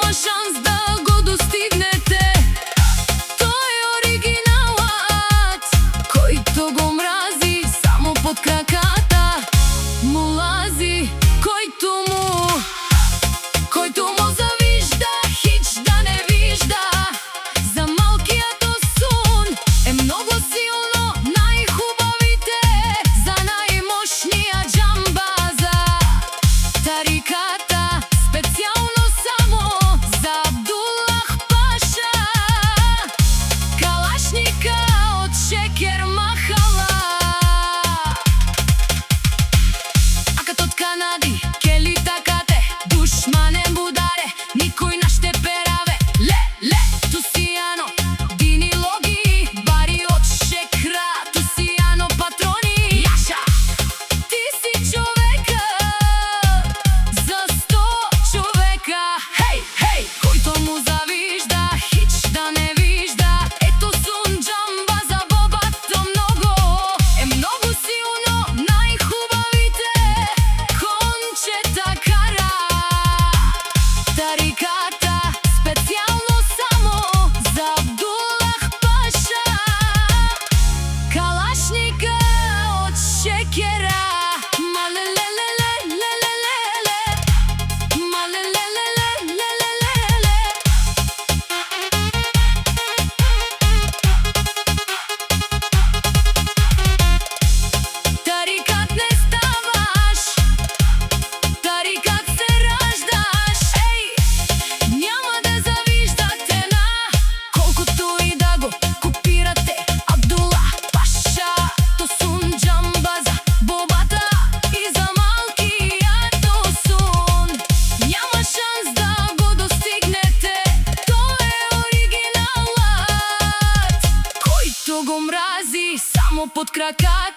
Няма шанс да го достигнете. Тој е оригиналот, којто го мрази, само под краката му лази. Којто му завижда, хич да не вижда. За малкиот осун е многу силно, најхубавите за најмошнија џамбаза. Тариката специјално само за Абдулах Паша, калашника од Шекер махала. Акат од Канади, Кели такате, душманен бударе, никој наште пераве. Ле, Тусијано, Дини Логи, бари од Шекра, Тусијано патрони. Јаша, ти си човека за 100 човека. Хеј, којто му завижда, хич да не вижда. Ето сун џамбаза, бобато многу е многу силно, најхубавите кончета кара. Тариката специјално само за Абдулах Паша, калашника од Шекера. Малелелелелелелеле, малелелелелелеле. Тарикат не ставаш, тарикат се раждаш. Няма да завиждате на колкото и да го копирате. Абдулах Паша, то сун џамбаза, бобата и за малкиот осун. Няма шанс да го достигнете. Тој е оригиналот, којто го мрази, само под краката